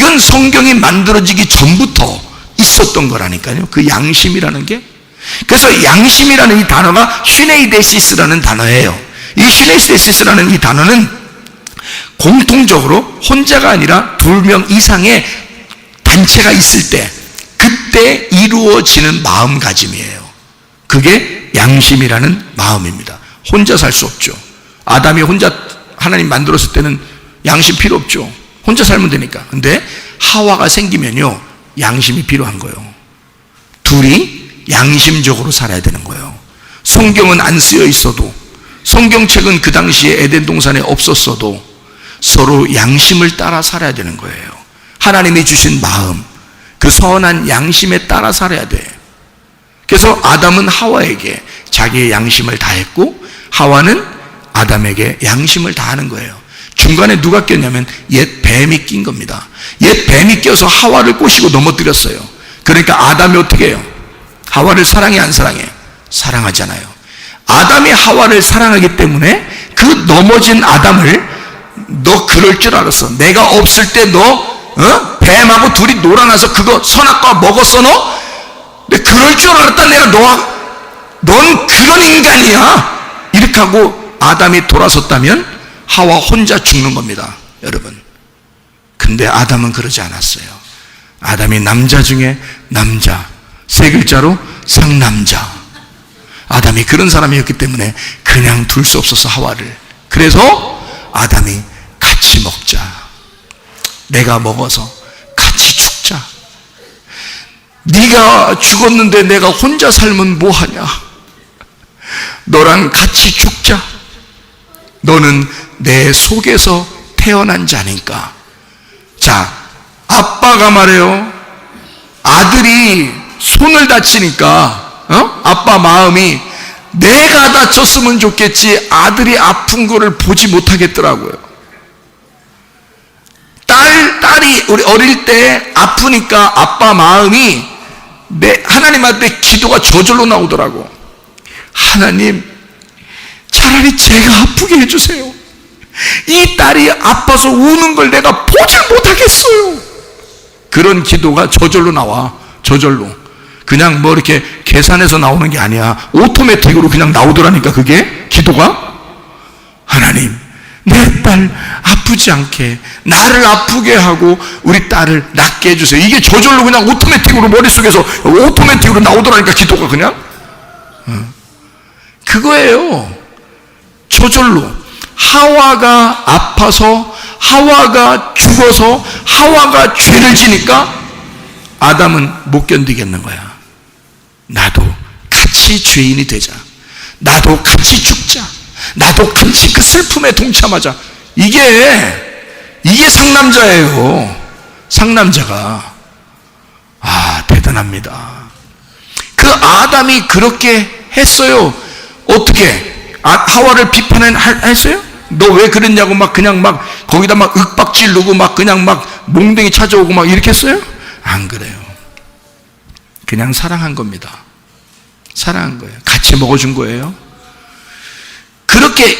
그건 성경이 만들어지기 전부터 있었던 거라니까요. 그 양심이라는 게. 그래서 양심이라는 이 단어가 슈네이데시스라는 단어예요. 이 슈네이데시스라는 이 단어는 공통적으로 혼자가 아니라 2명 이상의 단체가 있을 때 그때 이루어지는 마음가짐이에요. 그게 양심이라는 마음입니다. 혼자 살 수 없죠. 아담이 혼자 하나님 만들었을 때는 양심 필요 없죠. 혼자 살면 되니까. 근데 하와가 생기면요, 양심이 필요한 거예요. 둘이 양심적으로 살아야 되는 거예요. 성경은 안 쓰여 있어도, 성경책은 그 당시에 에덴 동산에 없었어도 서로 양심을 따라 살아야 되는 거예요. 하나님이 주신 마음, 그 선한 양심에 따라 살아야 돼. 그래서 아담은 하와에게 자기의 양심을 다했고 하와는 아담에게 양심을 다하는 거예요. 중간에 누가 꼈냐면 옛 뱀이 낀 겁니다. 옛 뱀이 껴서 하와를 꼬시고 넘어뜨렸어요. 그러니까 아담이 어떻게 해요? 하와를 사랑해, 안 사랑해? 사랑하잖아요. 아담이 하와를 사랑하기 때문에 그 넘어진 아담을, 너 그럴 줄 알았어. 내가 없을 때 너 뱀하고 둘이 놀아나서 그거 선악과 먹었어 너? 근데 그럴 줄 알았다. 내가 넌 그런 인간이야. 이렇게 하고 아담이 돌아섰다면 하와 혼자 죽는 겁니다, 여러분. 근데 아담은 그러지 않았어요. 아담이 남자 중에 남자, 3글자로 상남자. 아담이 그런 사람이었기 때문에 그냥 둘 수 없었어, 하와를. 그래서 아담이 같이 먹자. 내가 먹어서 같이 죽자. 네가 죽었는데 내가 혼자 살면 뭐하냐. 너랑 같이 죽자. 너는 내 속에서 태어난 자니까. 자, 아빠가 말해요. 아들이 손을 다치니까 아빠 마음이 내가 다쳤으면 좋겠지 아들이 아픈 거를 보지 못하겠더라고요. 딸이 우리 어릴 때 아프니까 아빠 마음이 하나님한테 기도가 저절로 나오더라고. 하나님, 차라리 제가 아프게 해주세요. 이 딸이 아파서 우는 걸 내가 보질 못하겠어요. 그런 기도가 저절로 나와. 저절로. 그냥 뭐 이렇게 계산해서 나오는 게 아니야. 오토매틱으로 그냥 나오더라니까, 그게 기도가. 하나님, 내 딸 아프지 않게, 나를 아프게 하고 우리 딸을 낫게 해주세요. 이게 저절로 그냥 오토매틱으로 머릿속에서 오토매틱으로 나오더라니까, 기도가 그냥. 그거예요. 저절로. 하와가 아파서, 하와가 죽어서, 하와가 죄를 지니까 아담은 못 견디겠는 거야. 나도 같이 죄인이 되자. 나도 같이 죽자. 나도 같이 그 슬픔에 동참하자. 이게 상남자예요. 상남자가. 대단합니다. 그 아담이 그렇게 했어요. 어떻게? 하와를 비판했어요? 너 왜 그랬냐고 그냥 거기다 윽박 지르고 그냥 몽둥이 찾아오고 이렇게 했어요? 안 그래요. 그냥 사랑한 겁니다. 사랑한 거예요. 같이 먹어준 거예요. 그렇게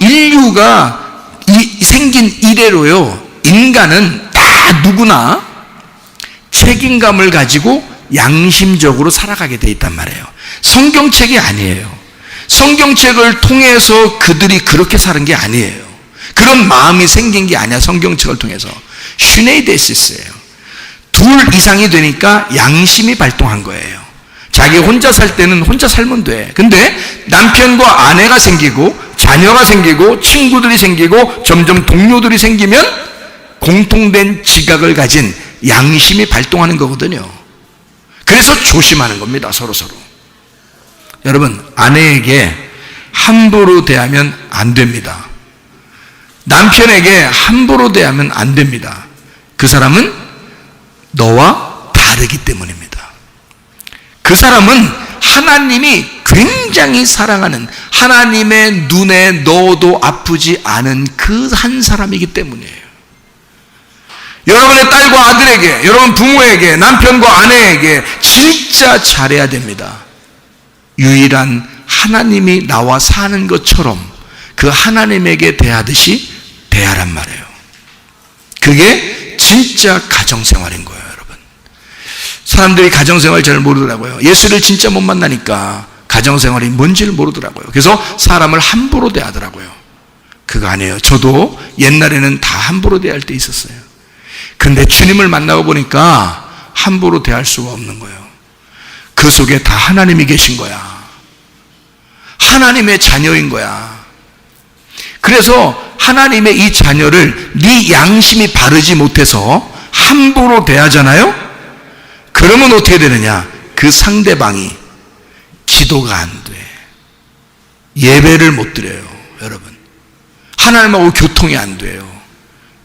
인류가 생긴 이래로요, 인간은 다 누구나 책임감을 가지고 양심적으로 살아가게 돼 있단 말이에요. 성경책이 아니에요. 성경책을 통해서 그들이 그렇게 사는 게 아니에요. 그런 마음이 생긴 게 아니야. 성경책을 통해서. 슈네이데시스예요. 둘 이상이 되니까 양심이 발동한 거예요. 자기 혼자 살 때는 혼자 살면 돼. 근데 남편과 아내가 생기고 자녀가 생기고 친구들이 생기고 점점 동료들이 생기면 공통된 지각을 가진 양심이 발동하는 거거든요. 그래서 조심하는 겁니다, 서로서로. 여러분, 아내에게 함부로 대하면 안 됩니다. 남편에게 함부로 대하면 안 됩니다. 그 사람은 너와 다르기 때문입니다. 그 사람은 하나님이 굉장히 사랑하는, 하나님의 눈에 넣어도 아프지 않은 그 한 사람이기 때문이에요. 여러분의 딸과 아들에게, 여러분 부모에게, 남편과 아내에게 진짜 잘해야 됩니다. 유일한 하나님이 나와 사는 것처럼 그 하나님에게 대하듯이 대하란 말이에요. 그게 진짜 가정생활인 거예요, 여러분. 사람들이 가정생활 잘 모르더라고요. 예수를 진짜 못 만나니까 가정생활이 뭔지를 모르더라고요. 그래서 사람을 함부로 대하더라고요. 그거 아니에요. 저도 옛날에는 다 함부로 대할 때 있었어요. 근데 주님을 만나고 보니까 함부로 대할 수가 없는 거예요. 그 속에 다 하나님이 계신 거야. 하나님의 자녀인 거야. 그래서 하나님의 이 자녀를 네 양심이 바르지 못해서 함부로 대하잖아요? 그러면 어떻게 되느냐? 그 상대방이 기도가 안 돼. 예배를 못 드려요, 여러분. 하나님하고 교통이 안 돼요.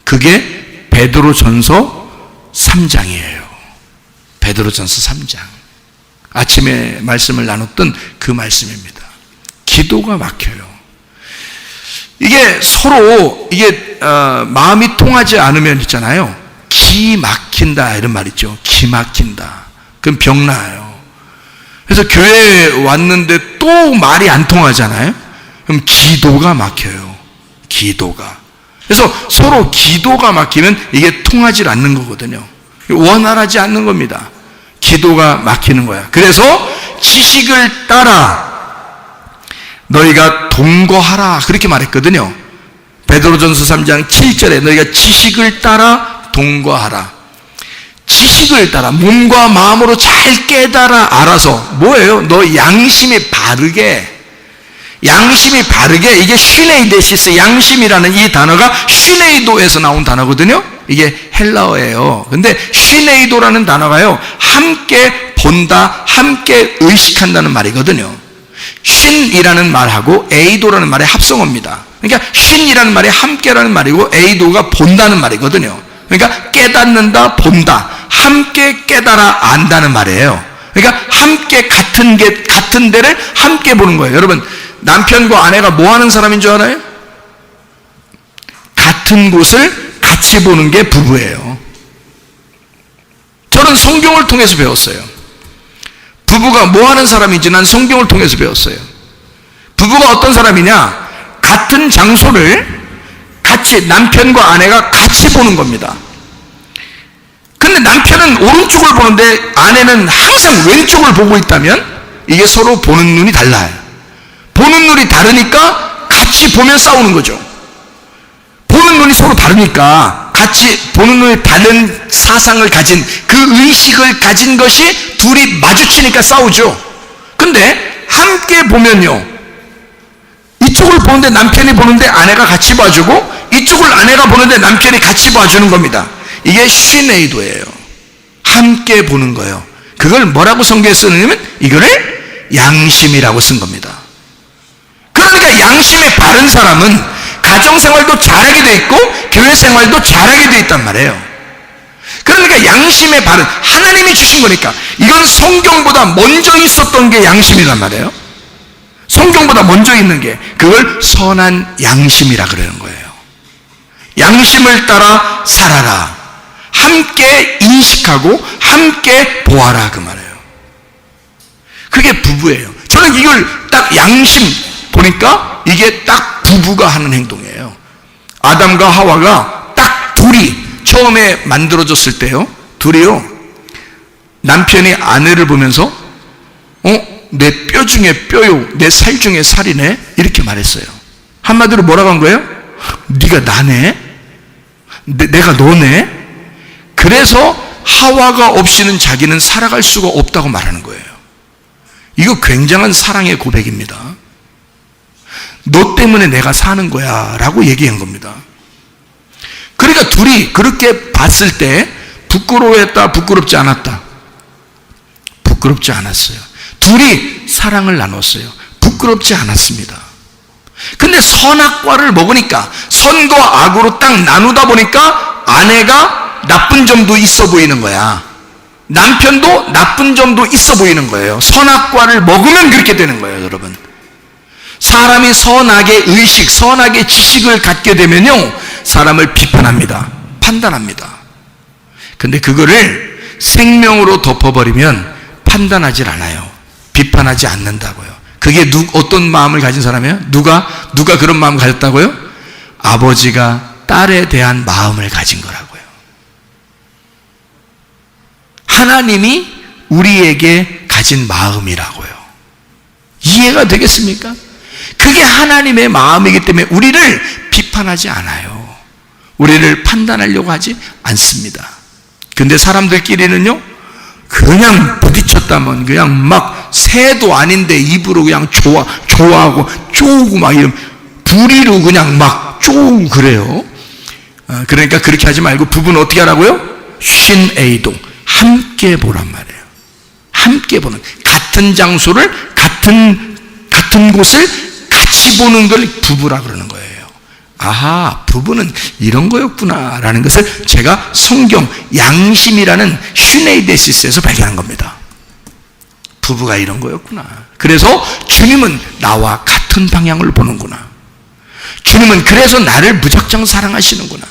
그게 베드로전서 3장이에요. 베드로전서 3장. 아침에 말씀을 나눴던 그 말씀입니다. 기도가 막혀요. 이게 서로 마음이 통하지 않으면 있잖아요. 기 막힌다 이런 말 있죠. 기 막힌다. 그럼 병 나요. 그래서 교회에 왔는데 또 말이 안 통하잖아요. 그럼 기도가 막혀요. 기도가. 그래서 서로 기도가 막히면 이게 통하지 않는 거거든요. 원활하지 않는 겁니다. 기도가 막히는 거야. 그래서 지식을 따라 너희가 동거하라 그렇게 말했거든요. 베드로전서 3장 7절에 너희가 지식을 따라 동거하라. 지식을 따라 몸과 마음으로 잘 깨달아 알아서 뭐예요? 너 양심이 바르게 이게 슈네이데시스 양심이라는 이 단어가 슈네이도에서 나온 단어거든요. 이게 헬라어예요. 근데 슈네이도라는 단어가요, 함께 본다, 함께 의식한다는 말이거든요. 쉰이라는 말하고 에이도라는 말의 합성어입니다. 그러니까 쉰이라는 말이 함께라는 말이고 에이도가 본다는 말이거든요. 그러니까 깨닫는다, 본다, 함께 깨달아 안다는 말이에요. 그러니까 함께 같은 데를 함께 보는 거예요. 여러분, 남편과 아내가 뭐 하는 사람인 줄 알아요? 같은 곳을 같이 보는 게 부부예요. 저는 성경을 통해서 배웠어요. 부부가 뭐 하는 사람인지 난 성경을 통해서 배웠어요. 부부가 어떤 사람이냐? 같은 장소를 같이 남편과 아내가 같이 보는 겁니다. 근데 남편은 오른쪽을 보는데 아내는 항상 왼쪽을 보고 있다면 이게 서로 보는 눈이 달라요. 보는 눈이 다르니까 같이 보면 싸우는 거죠. 보는 눈이 서로 다르니까 같이 보는 눈이 다른 사상을 가진 그 의식을 가진 것이 둘이 마주치니까 싸우죠. 근데 함께 보면요, 이쪽을 보는데 남편이 보는데 아내가 같이 봐주고 이쪽을 아내가 보는데 남편이 같이 봐주는 겁니다. 이게 슈네이도예요. 함께 보는 거예요. 그걸 뭐라고 성경에 쓰느냐면 이거를 양심이라고 쓴 겁니다. 그러니까 양심에 바른 사람은 가정생활도 잘하게 돼 있고 교회생활도 잘하게 돼 있단 말이에요. 그러니까 양심에 바른, 하나님이 주신 거니까 이건 성경보다 먼저 있었던 게 양심이란 말이에요. 성경보다 먼저 있는 게 그걸 선한 양심이라 그러는 거예요. 양심을 따라 살아라. 함께 인식하고 함께 보아라 그 말이에요. 그게 부부예요. 저는 이걸 딱 양심 보니까 이게 딱 부부가 하는 행동이에요. 아담과 하와가 딱 둘이 처음에 만들어졌을 때요, 둘이요, 남편이 아내를 보면서 내 뼈 중에 뼈요, 내 살 중에 살이네 이렇게 말했어요. 한마디로 뭐라고 한 거예요? 네가 나네? 내가 너네? 그래서 하와가 없이는 자기는 살아갈 수가 없다고 말하는 거예요. 이거 굉장한 사랑의 고백입니다. 너 때문에 내가 사는 거야 라고 얘기한 겁니다. 그러니까 둘이 그렇게 봤을 때 부끄러워했다, 부끄럽지 않았다? 부끄럽지 않았어요. 둘이 사랑을 나눴어요. 부끄럽지 않았습니다. 근데 선악과를 먹으니까, 선과 악으로 딱 나누다 보니까 아내가 나쁜 점도 있어 보이는 거야. 남편도 나쁜 점도 있어 보이는 거예요. 선악과를 먹으면 그렇게 되는 거예요, 여러분. 사람이 선악의 의식, 선악의 지식을 갖게 되면요, 사람을 비판합니다. 판단합니다. 근데 그거를 생명으로 덮어버리면 판단하질 않아요. 비판하지 않는다고요. 그게 어떤 마음을 가진 사람이에요? 누가 그런 마음을 가졌다고요? 아버지가 딸에 대한 마음을 가진 거라고요. 하나님이 우리에게 가진 마음이라고요. 이해가 되겠습니까? 그게 하나님의 마음이기 때문에 우리를 비판하지 않아요. 우리를 판단하려고 하지 않습니다. 근데 사람들끼리는요, 그냥 부딪혔다면 그냥 막 새도 아닌데 입으로 그냥 좋아하고 쪼우고 막 이런 부리로 그냥 막 쪼우고 그래요. 그러니까 그렇게 하지 말고 부부는 어떻게 하라고요? 쉰에이동, 함께 보란 말이에요. 함께 보는, 같은 장소를 같은 곳을 같이 보는 걸 부부라 그러는 거예요. 아하, 부부는 이런 거였구나 라는 것을 제가 성경 양심이라는 슈네이데시스에서 발견한 겁니다. 부부가 이런 거였구나. 그래서 주님은 나와 같은 방향을 보는구나. 주님은 그래서 나를 무작정 사랑하시는구나.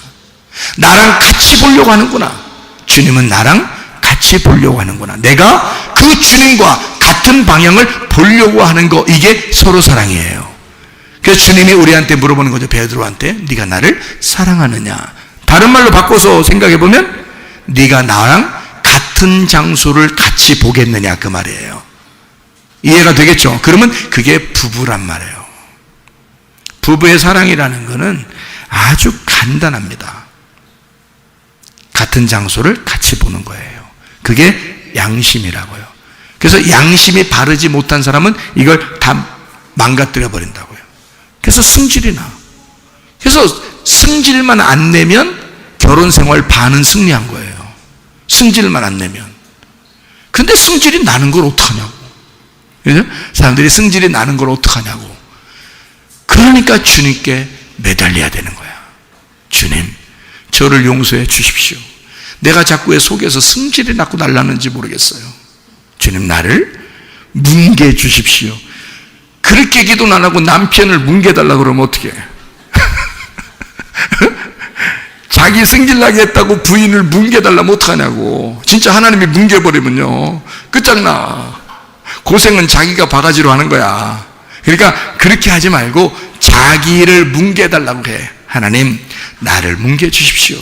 나랑 같이 보려고 하는구나. 주님은 나랑 같이 보려고 하는구나. 내가 그 주님과 같은 방향을 보려고 하는 거, 이게 서로 사랑이에요. 그래서 주님이 우리한테 물어보는 거죠. 베드로한테, 네가 나를 사랑하느냐. 다른 말로 바꿔서 생각해 보면 네가 나랑 같은 장소를 같이 보겠느냐, 그 말이에요. 이해가 되겠죠? 그러면 그게 부부란 말이에요. 부부의 사랑이라는 것은 아주 간단합니다. 같은 장소를 같이 보는 거예요. 그게 양심이라고요. 그래서 양심이 바르지 못한 사람은 이걸 다 망가뜨려 버린다고요. 그래서 승질이 나. 그래서 승질만 안 내면 결혼 생활 반은 승리한 거예요. 승질만 안 내면. 근데 승질이 나는 걸 어떡하냐고. 그죠? 사람들이 승질이 나는 걸 어떡하냐고. 그러니까 주님께 매달려야 되는 거야. 주님, 저를 용서해 주십시오. 내가 자꾸 왜 속에서 승질이 나고 날라는지 모르겠어요. 주님, 나를 뭉개 주십시오. 그렇게 기도는 안 하고 남편을 뭉개달라고 그러면 어떻게 해? 자기 승질나게 했다고 부인을 뭉개달라면 어떡하냐고. 진짜 하나님이 뭉개버리면요, 끝장나. 고생은 자기가 바가지로 하는 거야. 그러니까 그렇게 하지 말고 자기를 뭉개달라고 해. 하나님, 나를 뭉개 주십시오.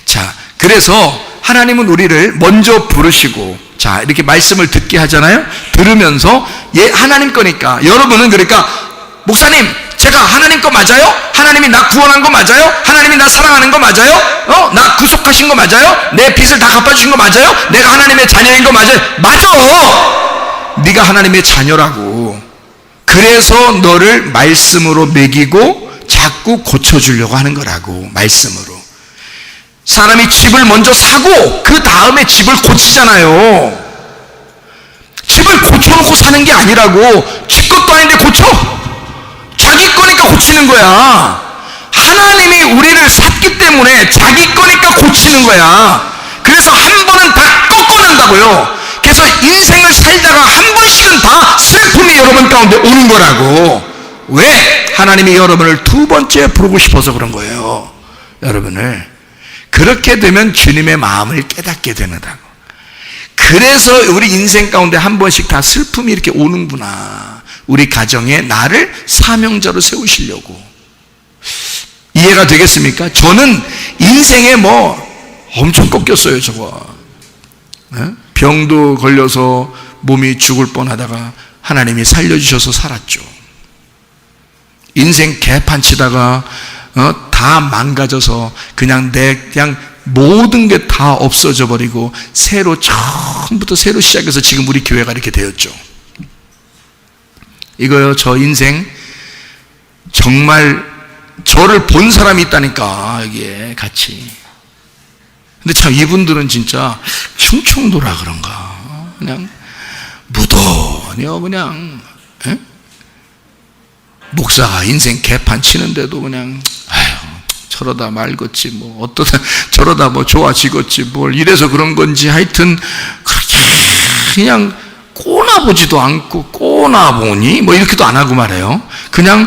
자, 그래서 하나님은 우리를 먼저 부르시고, 자, 이렇게 말씀을 듣게 하잖아요. 들으면서 하나님 거니까. 여러분은 그러니까, 목사님, 제가 하나님 거 맞아요? 하나님이 나 구원한 거 맞아요? 하나님이 나 사랑하는 거 맞아요? 나 구속하신 거 맞아요? 내 빚을 다 갚아주신 거 맞아요? 내가 하나님의 자녀인 거 맞아요? 맞아! 네가 하나님의 자녀라고. 그래서 너를 말씀으로 먹이고 자꾸 고쳐주려고 하는 거라고. 말씀으로. 사람이 집을 먼저 사고 그 다음에 집을 고치잖아요. 집을 고쳐놓고 사는 게 아니라고. 지 것도 아닌데 고쳐? 자기 거니까 고치는 거야. 하나님이 우리를 샀기 때문에 자기 거니까 고치는 거야. 그래서 한 번은 다 꺾어낸다고요. 그래서 인생을 살다가 한 번씩은 다 슬픔이 여러분 가운데 오는 거라고. 왜? 하나님이 여러분을 두 번째 부르고 싶어서 그런 거예요. 여러분을. 그렇게 되면 주님의 마음을 깨닫게 되는다고. 그래서 우리 인생 가운데 한 번씩 다 슬픔이 이렇게 오는구나. 우리 가정에 나를 사명자로 세우시려고. 이해가 되겠습니까? 저는 인생에 엄청 꺾였어요, 저거. 병도 걸려서 몸이 죽을 뻔하다가 하나님이 살려주셔서 살았죠. 인생 개판 치다가 다 망가져서 그냥 모든 게 다 없어져 버리고 처음부터 새로 시작해서 지금 우리 교회가 이렇게 되었죠. 이거요, 저 인생 정말 저를 본 사람이 있다니까, 이게 같이. 근데 참 이분들은 진짜 충청도라 그런가, 그냥 무던해요. 그냥 목사가 인생 개판 치는데도 그냥 저러다 말겠지, 어떠다 저러다 좋아지겠지, 이래서 그런 건지, 하여튼 그렇게 그냥 꼬나보지도 않고, 꼬나보니 이렇게도 안 하고 말해요. 그냥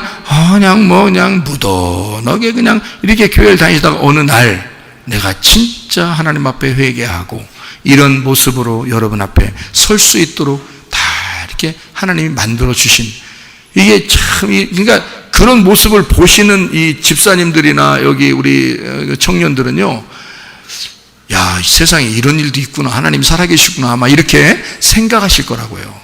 무던하게 그냥 이렇게 교회를 다니다가 어느 날 내가 진짜 하나님 앞에 회개하고 이런 모습으로 여러분 앞에 설 수 있도록 다 이렇게 하나님이 만들어 주신, 이게 참, 그러니까 그런 모습을 보시는 이 집사님들이나 여기 우리 청년들은요, 야, 이 세상에 이런 일도 있구나, 하나님 살아계시구나, 아마 이렇게 생각하실 거라고요.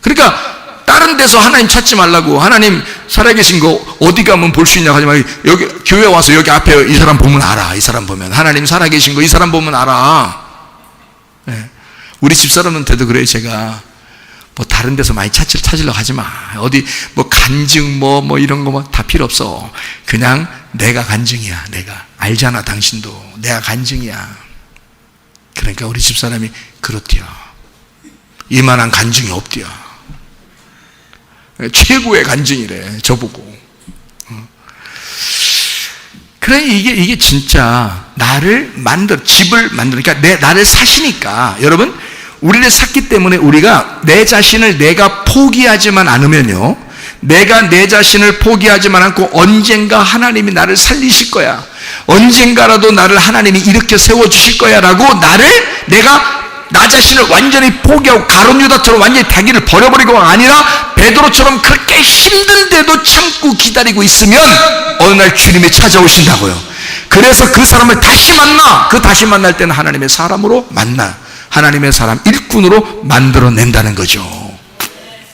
그러니까 다른 데서 하나님 찾지 말라고, 하나님 살아계신 거 어디 가면 볼 수 있냐고 하지 말고, 여기 교회 와서 여기 앞에 이 사람 보면 알아. 이 사람 보면 하나님 살아계신 거 이 사람 보면 알아. 네. 우리 집사람한테도 그래요. 제가 뭐 다른 데서 많이 찾으려고 하지 마. 어디 뭐 간증 뭐 이런 거 뭐 다 필요 없어. 그냥 내가 간증이야. 내가 알잖아. 당신도 내가 간증이야. 그러니까 우리 집사람이 그렇디요. 이만한 간증이 없디요. 최고의 간증이래. 저보고. 그래, 이게 진짜 나를 집을 만들으니까 나를 사시니까. 여러분, 우리를 샀기 때문에 우리가 내 자신을 내가 포기하지만 않으면요, 내가 내 자신을 포기하지만 않고 언젠가 하나님이 나를 살리실 거야, 언젠가라도 나를 하나님이 이렇게 세워주실 거야 라고 내가 나 자신을 완전히 포기하고 가룟 유다처럼 완전히 자기를 버려버리고가 아니라 베드로처럼 그렇게 힘든데도 참고 기다리고 있으면 어느 날 주님이 찾아오신다고요. 그래서 그 사람을 다시 만나. 그 다시 만날 때는 하나님의 사람으로 만나, 하나님의 사람 일꾼으로 만들어낸다는 거죠.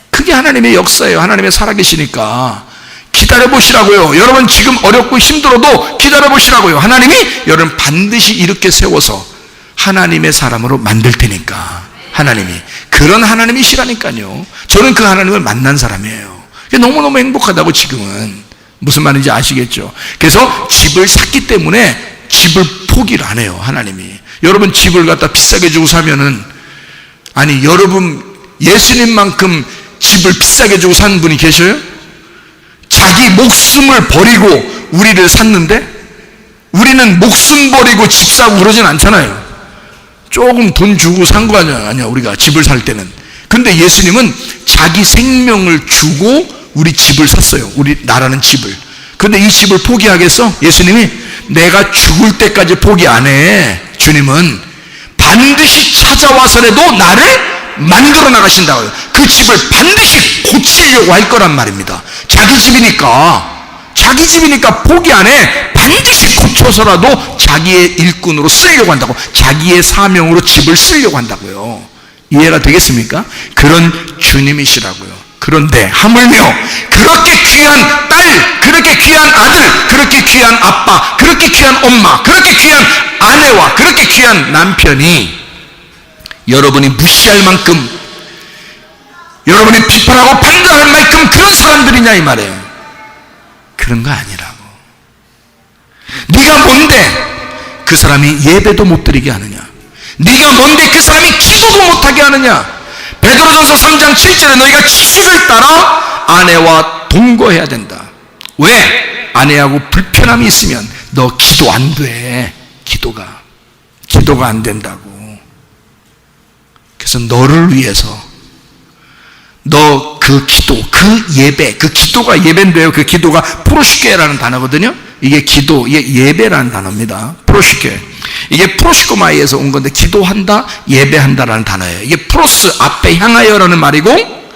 그게 하나님의 역사예요. 하나님의 살아계시니까 기다려보시라고요. 여러분 지금 어렵고 힘들어도 기다려보시라고요. 하나님이 여러분 반드시 이렇게 세워서 하나님의 사람으로 만들 테니까. 하나님이 그런 하나님이시라니까요. 저는 그 하나님을 만난 사람이에요. 너무너무 행복하다고. 지금은 무슨 말인지 아시겠죠? 그래서 집을 샀기 때문에 집을 포기를 안 해요. 하나님이. 여러분 집을 갖다 비싸게 주고 사면은, 아니 여러분 예수님만큼 집을 비싸게 주고 산 분이 계셔요? 자기 목숨을 버리고 우리를 샀는데, 우리는 목숨 버리고 집 사고 그러진 않잖아요. 조금 돈 주고 산 거 아니야 우리가 집을 살 때는. 근데 예수님은 자기 생명을 주고 우리 집을 샀어요. 우리 나라는 집을. 근데 이 집을 포기하겠어? 예수님이 내가 죽을 때까지 포기 안 해. 주님은 반드시 찾아와서라도 나를 만들어 나가신다고요. 그 집을 반드시 고치려고 할 거란 말입니다. 자기 집이니까 포기 안 해. 반드시 고쳐서라도 자기의 일꾼으로 쓰려고 한다고. 자기의 사명으로 집을 쓰려고 한다고요. 이해가 되겠습니까? 그런 주님이시라고요. 그런데 하물며 그렇게 귀한 딸, 그렇게 귀한 아들, 그렇게 귀한 아빠, 그렇게 귀한 엄마, 그렇게 귀한 아내와 그렇게 귀한 남편이 여러분이 무시할 만큼, 여러분이 비판하고 판단할 만큼 그런 사람들이냐 이 말이에요. 그런 거 아니라고. 네가 뭔데 그 사람이 예배도 못 드리게 하느냐? 네가 뭔데 그 사람이 기도도 못하게 하느냐? 베드로전서 3장 7절에 너희가 지식을 따라 아내와 동거해야 된다. 왜? 아내하고 불편함이 있으면 너 기도 안 돼. 기도가 안 된다고. 그래서 너를 위해서 너 그 기도, 그 예배, 그 기도가 예배인데요. 그 기도가 프로시케라는 단어거든요. 이게 기도, 이게 예배라는 단어입니다. 프로시케. 이게 프로시코마이에서 온 건데, 기도한다, 예배한다라는 단어예요. 이게 프로스, 앞에 향하여라는 말이고,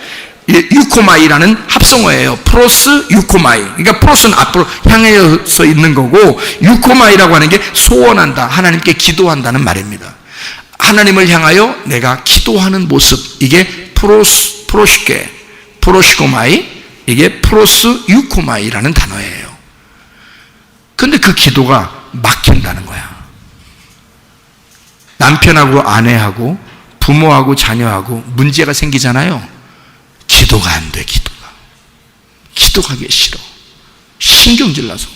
유코마이라는 합성어예요. 프로스, 유코마이. 그러니까 프로스는 앞으로 향하여서 있는 거고, 유코마이라고 하는 게 소원한다, 하나님께 기도한다는 말입니다. 하나님을 향하여 내가 기도하는 모습, 이게 프로시케, 프로시코마이, 이게 프로스 유코마이라는 단어예요. 근데 그 기도가 막힌다는 거야. 남편하고 아내하고 부모하고 자녀하고 문제가 생기잖아요. 기도가 안 돼. 기도하기 싫어. 신경질 나서.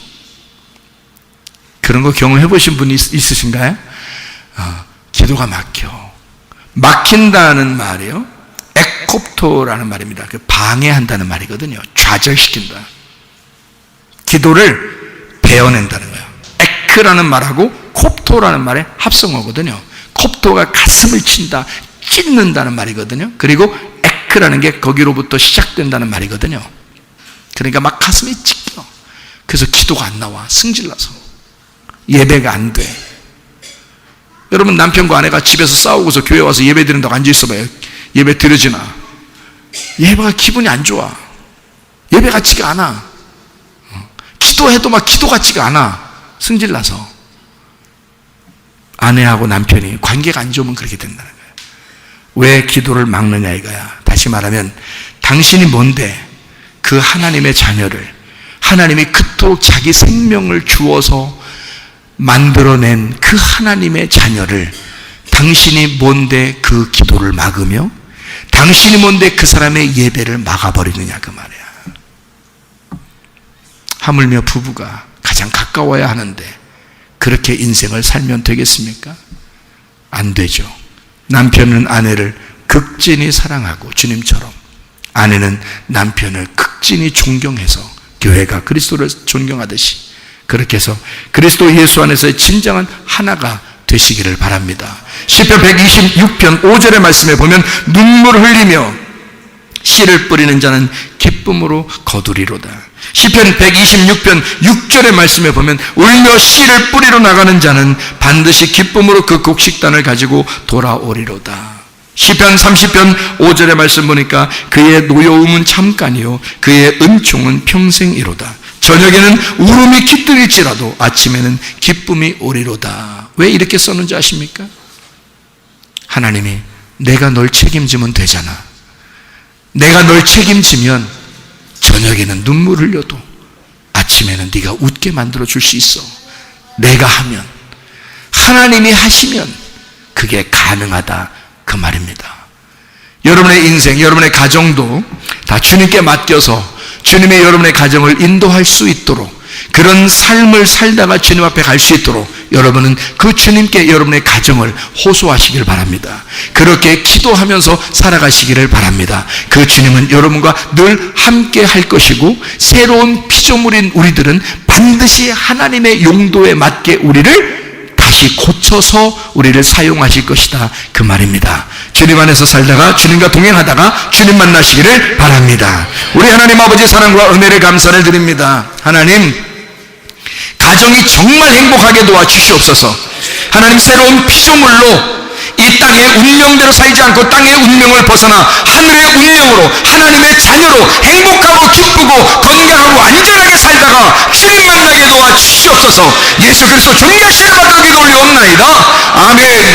그런 거 경험해 보신 분이 있으신가요? 기도가 막힌다는 말이에요. 에콥토라는 말입니다. 방해한다는 말이거든요. 좌절시킨다. 기도를 베어낸다는 거예요. 에크라는 말하고 콥토라는 말의 합성어거든요. 콥토가 가슴을 친다, 찢는다는 말이거든요. 그리고 에크라는 게 거기로부터 시작된다는 말이거든요. 그러니까 막 가슴이 찢겨. 그래서 기도가 안 나와. 승질나서. 예배가 안 돼. 여러분 남편과 아내가 집에서 싸우고서 교회 와서 예배 드린다고 앉아있어봐요. 예배 드려지나? 예배가 기분이 안 좋아. 예배 같지가 않아. 기도해도 막 기도 같지가 않아. 승질나서. 아내하고 남편이 관계가 안 좋으면 그렇게 된다는 거예요. 왜 기도를 막느냐 이거야. 다시 말하면 당신이 뭔데 그 하나님의 자녀를, 하나님이 그토록 자기 생명을 주어서 만들어낸 그 하나님의 자녀를 당신이 뭔데 그 기도를 막으며, 당신이 뭔데 그 사람의 예배를 막아버리느냐 그 말이야. 하물며 부부가 가장 가까워야 하는데 그렇게 인생을 살면 되겠습니까? 안 되죠. 남편은 아내를 극진히 사랑하고 주님처럼, 아내는 남편을 극진히 존경해서 교회가 그리스도를 존경하듯이 그렇게 해서 그리스도 예수 안에서의 진정한 하나가 되시기를 바랍니다. 시편 126편 5절의 말씀에 보면 눈물을 흘리며 씨를 뿌리는 자는 기쁨으로 거두리로다. 시편 126편 6절의 말씀에 보면 울며 씨를 뿌리러 나가는 자는 반드시 기쁨으로 그 곡식단을 가지고 돌아오리로다. 시편 30편 5절의 말씀 보니까 그의 노여움은 잠깐이요 그의 은총은 평생이로다. 저녁에는 울음이 깃들일지라도 아침에는 기쁨이 오리로다. 왜 이렇게 썼는지 아십니까? 하나님이 내가 널 책임지면 되잖아. 내가 널 책임지면 저녁에는 눈물 흘려도 아침에는 네가 웃게 만들어 줄 수 있어. 내가 하면, 하나님이 하시면 그게 가능하다 그 말입니다. 여러분의 인생, 여러분의 가정도 다 주님께 맡겨서 주님이 여러분의 가정을 인도할 수 있도록, 그런 삶을 살다가 주님 앞에 갈 수 있도록 여러분은 그 주님께 여러분의 가정을 호소하시길 바랍니다. 그렇게 기도하면서 살아가시기를 바랍니다. 그 주님은 여러분과 늘 함께 할 것이고, 새로운 피조물인 우리들은 반드시 하나님의 용도에 맞게 우리를 다시 고쳐서 우리를 사용하실 것이다 그 말입니다. 주님 안에서 살다가 주님과 동행하다가 주님 만나시기를 바랍니다. 우리 하나님 아버지의 사랑과 은혜를 감사를 드립니다. 하나님, 가정이 정말 행복하게 도와주시옵소서. 하나님, 새로운 피조물로 이 땅의 운명대로 살지 않고 땅의 운명을 벗어나 하늘의 운명으로 하나님의 자녀로 행복하고 기쁘고 건강하고 안전하게 살다가 주님 만나게 도와주시옵소서. 예수 그리스도 존귀하신 이름으로 기도 올리옵나이다. 아멘.